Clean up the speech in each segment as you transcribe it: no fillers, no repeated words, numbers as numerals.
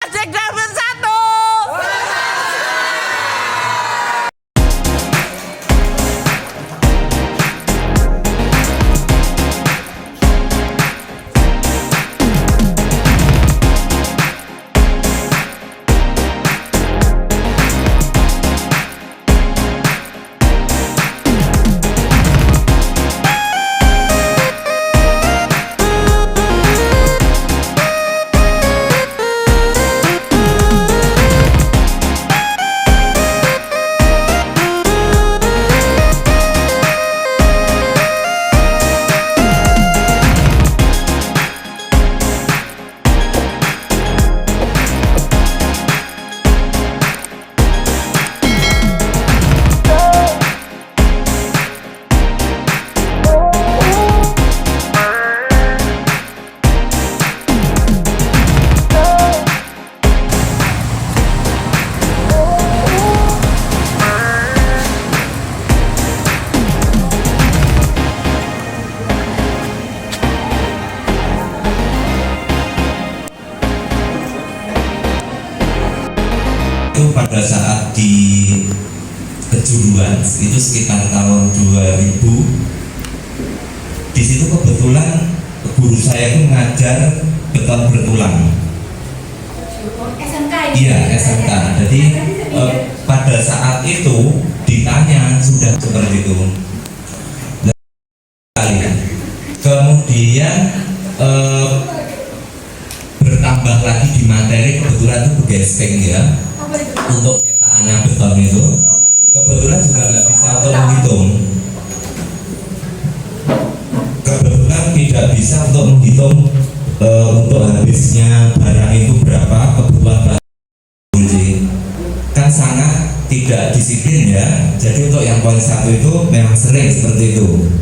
Project Dragon 1. Pada saat di kejuruan itu sekitar tahun 2000, di situ kebetulan guru saya itu mengajar beton bertulang. SMK Iya, SMK. Jadi pada saat itu ditanya sudah seperti itu. Kemudian bertambah lagi di materi, kebetulan itu begesting ya. Untuk cetakannya beton itu kebetulan juga nggak bisa untuk menghitung, kebetulan tidak bisa untuk menghitung untuk habisnya barang itu berapa, kebutuhan kan sangat tidak disiplin ya. Jadi untuk yang poin 1 itu memang sering seperti itu.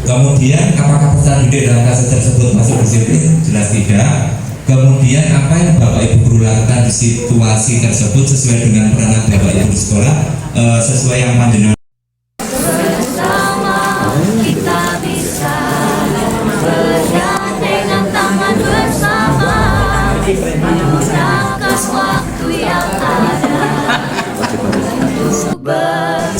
Kemudian apakah peserta didik dalam kasus tersebut masuk disiplin? Jelas tidak. Kemudian apa yang Bapak Ibu guru lakukan di situasi tersebut sesuai dengan peranan Bapak Ibu di sekolah, sesuai yang panjenengan. bersama kita bisa bergandengan tangan bersama menggunakan waktu yang ada untuk berbagi.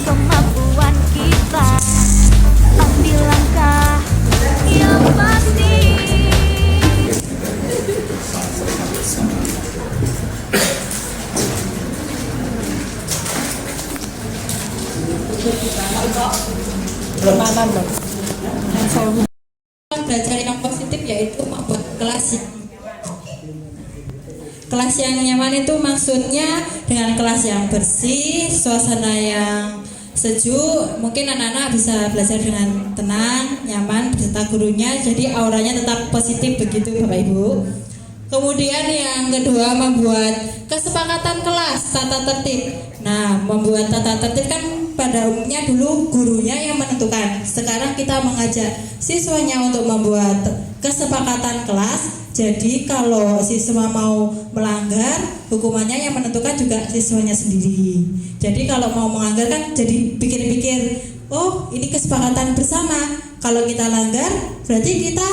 Kemampuan kita ambil langkah yang pasti. Belajar yang positif yaitu membuat kelas yang nyaman. Itu maksudnya dengan kelas yang bersih, suasana yang sejuk, mungkin anak-anak bisa belajar dengan tenang, nyaman beserta gurunya, jadi auranya tetap positif begitu Bapak Ibu. Kemudian yang kedua, membuat kesepakatan kelas, tata tertib. Nah, membuat tata tertib kan pada umumnya dulu gurunya yang menentukan. Sekarang kita mengajak siswanya untuk membuat kesepakatan kelas. Jadi kalau siswa mau melanggar, hukumannya yang menentukan juga siswanya sendiri. Jadi kalau mau melanggar kan jadi pikir-pikir, oh ini kesepakatan bersama. Kalau kita langgar, berarti kita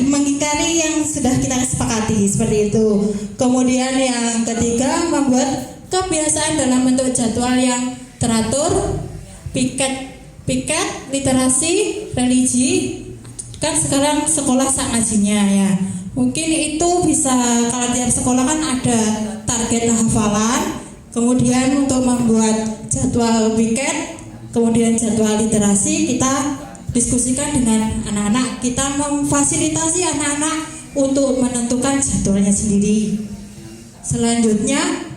mengingkari yang sudah kita sepakati, seperti itu. Kemudian yang ketiga, membuat kebiasaan dalam bentuk jadwal yang teratur, piket literasi, religi. Kan sekarang sekolah sak ngajinya ya. Mungkin itu bisa, kalau tiap sekolah kan ada target hafalan. Kemudian untuk membuat jadwal piket, kemudian jadwal literasi, kita diskusikan dengan anak-anak. Kita memfasilitasi anak-anak untuk menentukan jadwalnya sendiri. Selanjutnya,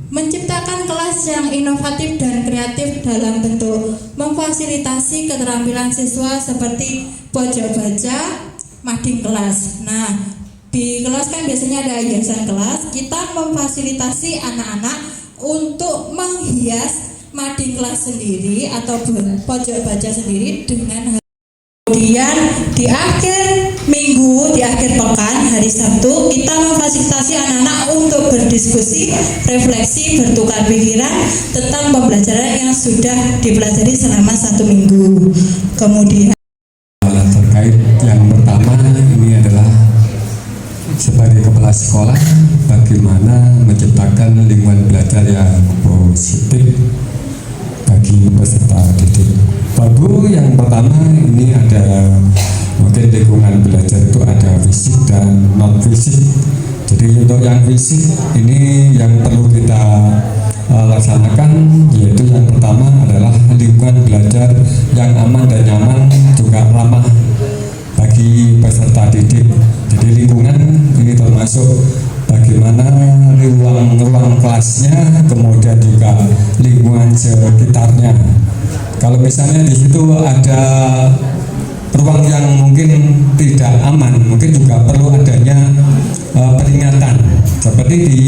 menciptakan menciptakan kelas yang inovatif dan kreatif dalam bentuk memfasilitasi keterampilan siswa seperti pojok baca, mading kelas. Nah, di kelas kan biasanya ada hiasan kelas. Kita memfasilitasi anak-anak untuk menghias mading kelas sendiri atau pojok baca sendiri dengan. Kemudian di akhir minggu, di akhir pekan, hari Sabtu, kita memfasilitasi anak-anak untuk berdiskusi, refleksi, bertukar pikiran tentang pembelajaran yang sudah dipelajari selama 1 minggu. Kemudian terkait yang pertama ini adalah sebagai kepala sekolah bagaimana menciptakan lingkungan belajar yang positif bagi peserta didik. Baru yang pertama ini ada mungkin lingkungan belajar itu ada fisik dan non fisik. Jadi untuk yang fisik ini yang perlu kita laksanakan, yaitu yang pertama adalah lingkungan belajar yang aman dan nyaman juga ramah bagi peserta didik. Jadi lingkungan ini termasuk bagaimana ruang kelasnya, kemudian juga lingkungan sekitarnya. Kalau misalnya di situ ada ruang yang mungkin tidak aman, mungkin juga perlu adanya peringatan. Seperti di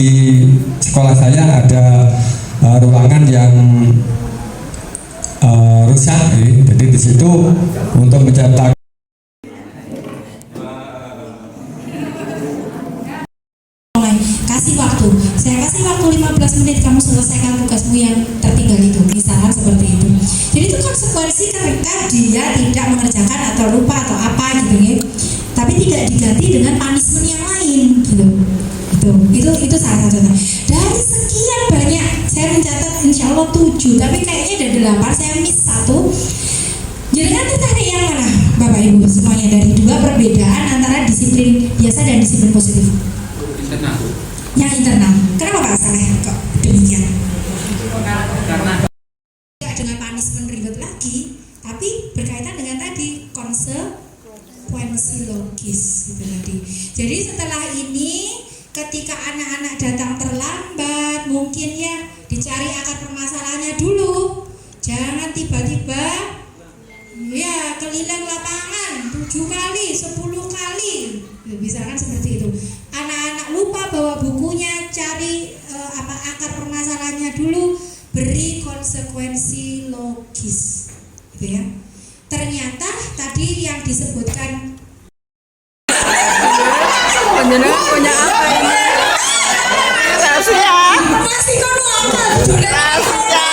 sekolah saya ada ruangan yang rusak, jadi di situ untuk mencetak kasih waktu. Saya kasih waktu 15 menit kamu selesaikan tugasmu yang tertinggal itu, misalkan seperti itu. Jadi itu konsekuensi ketika dia tidak mengerjakan atau lupa atau apa gitu ya. Tapi tidak diganti dengan punishment yang lain gitu. Itu salah satunya. Dari sekian banyak saya mencatat insya Allah 7, tapi kayaknya ada 8, saya miss 1. Jangan tertarik yang mana Bapak Ibu semuanya dari 2 perbedaan antara disiplin biasa dan disiplin positif? Yang internal. Kenapa Pak Saleh kok demikian? Karena tidak dengan punishment ribet lagi, tapi berkaitan dengan tadi konsekuensi logis gitu tadi. Jadi setelah ini ketika anak-anak datang terlambat, mungkin ya dicari akar permasalahannya dulu. Jangan tiba-tiba ya keliling lapangan 7 kali, 10 kali. Misalkan seperti itu. Anak-anak lupa bawa bukunya, cari akar permasalahannya dulu, beri konsekuensi logis, gitu ya. Ternyata tadi yang disebutkan punya apa ini? Rahasia. masih kono apa? Rahasia.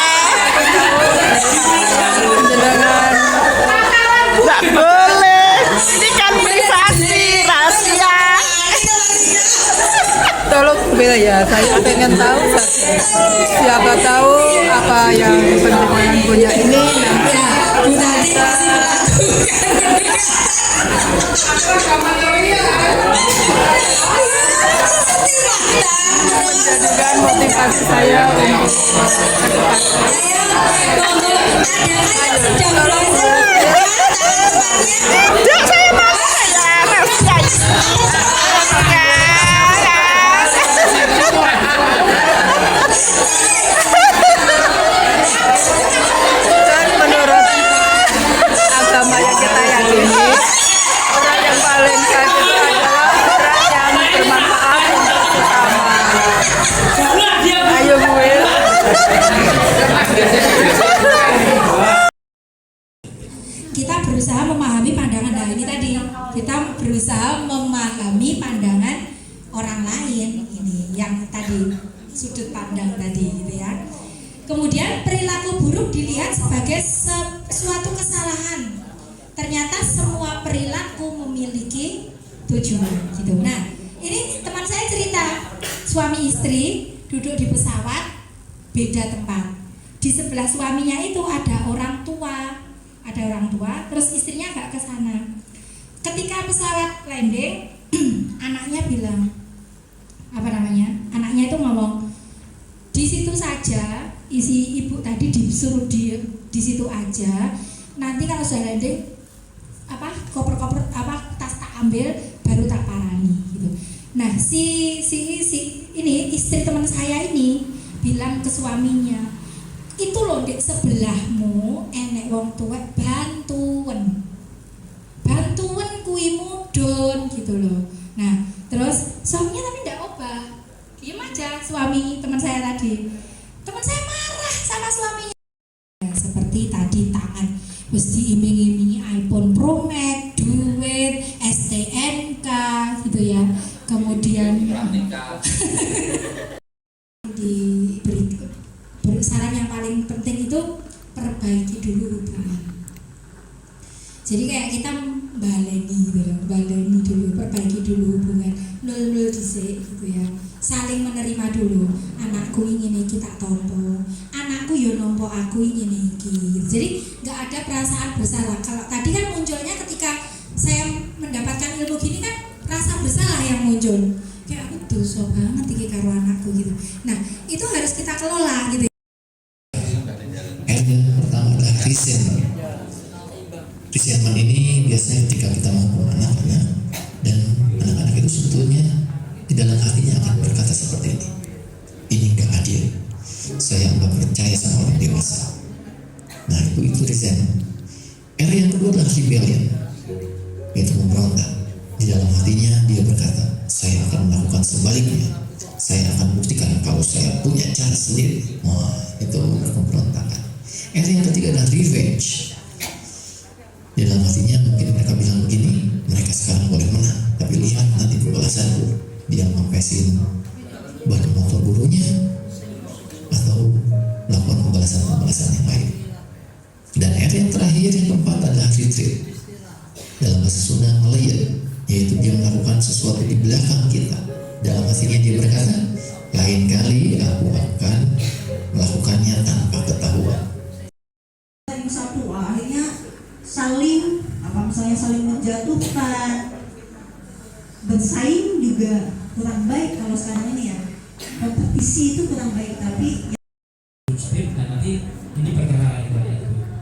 Nggak boleh. Ini kan privasi, rahasia. Tolong bel ya, saya pengen tahu siapa tahu apa yang pendengaran punya ini nanti Bu Tati masih menjadikan motivasi saya untuk saya mau ya dan menurut agama yang kita yakini, orang yang paling kaya itu adalah orang yang bermanfaat untuk sesama. Ayo Will. kita berusaha memahami pandangan, nah ini tadi kita berusaha memahami pandangan orang lain, ini yang tadi sudut pandang tadi gitu ya. Kemudian perilaku buruk dilihat sebagai suatu kesalahan. Ternyata semua perilaku memiliki tujuan gitu. Nah ini teman saya cerita, suami istri duduk di pesawat beda tempat. Di sebelah suaminya itu ada orang tua, terus istrinya agak ke sana. Ketika pesawat landing, anaknya bilang, anaknya itu ngomong, di situ saja, isi ibu tadi disuruh di situ aja. Nanti kalau sudah landing, koper-koper tas tak ambil, baru tak parani gitu. Nah si ini istri teman saya ini bilang bilang ke suaminya, itu loh dek sebelahmu enek wong tuwek bantuan kui mudun gitu loh. Nah terus suaminya tapi tidak obah, diem aja. Suami teman saya tadi, teman saya marah sama suaminya. Seperti tadi taat, mesti iming-imingi iPhone Pro Max, duit, STNK gitu ya. Kemudian diberi saran yang paling penting itu perbaiki dulu hubungan. Jadi kayak kita baleni gitu loh, baleni dulu, perbaiki dulu hubungan, nol dhisik gitu ya. Saling menerima dulu. Anakku ingin iki tak tompo, anakku yo nompo aku ingin iki. Jadi nggak ada perasaan bersalah. Kalau tadi kan munculnya ketika saya mendapatkan ilmu gini kan rasa bersalah yang muncul. Kayak aku dosa banget iki karo anakku gitu. Nah itu harus kita kelola gitu. Yang pertama adalah resentment. Resentment ini biasanya ketika kita menghukum anak-anak, dan anak-anak itu sebetulnya di dalam hatinya akan berkata seperti ini nggak adil, saya nggak percaya sama orang dewasa. Nah itu resentment. Yang kedua adalah rebellion, yaitu memberontak. Di dalam hatinya dia berkata, saya akan melakukan sebaliknya, saya akan buktikan kalau saya punya cara sendiri. Wah, itu pemberontakan. Yang ketiga adalah revenge. Di dalam hatinya mungkin mereka bilang begini, mereka sekarang boleh menang, tapi lihat nanti pembalasanku. Dia mampesin ban motor gurunya atau melakukan pembalasan yang lain. Dan yang terakhir, yang keempat adalah retreat. Dalam bahasa Sunda ngeliat, yaitu dia melakukan sesuatu di belakang kita. Dalam hatinya dia berkata, lain kali aku akan melakukannya tanpa ketahuan. Satu akhirnya saling misalnya saling menjatuhkan, bersaing juga kurang baik. Kalau sekarang ini ya kompetisi itu kurang baik, tapi dan nanti ini perkara itu.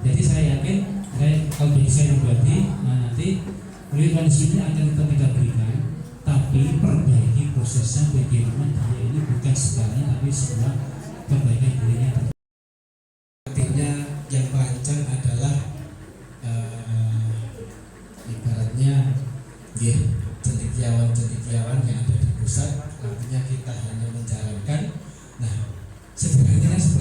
Jadi saya yakin kalau bagi saya pribadi, nanti punishment akan tetap kita berikan, tapi perbaiki prosesnya bagaimana dia ini bukan segalanya, tapi semua perbaikan dirinya. Artinya yang rancang adalah ibaratnya cendekiawan yang ada di pusat, artinya kita hanya menjalankan. Nah sebenarnya hasil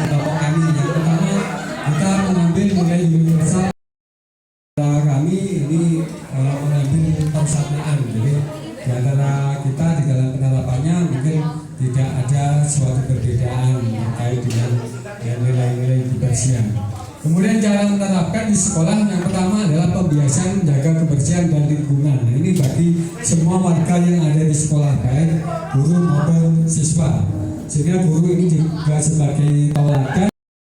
kelompok kami yang pertama kita mengambil nilai universal kami ini mengambil persatuan. Jadi di antara kita di dalam penerapannya mungkin tidak ada suatu perbedaan terkait dengan nilai-nilai kebersihan. Kemudian cara menerapkan di sekolah yang pertama adalah pembiasaan menjaga kebersihan dan lingkungan. Nah, ini bagi semua warga yang ada di sekolah, baik guru maupun siswa. Sehingga guru ini juga sebagai tauladan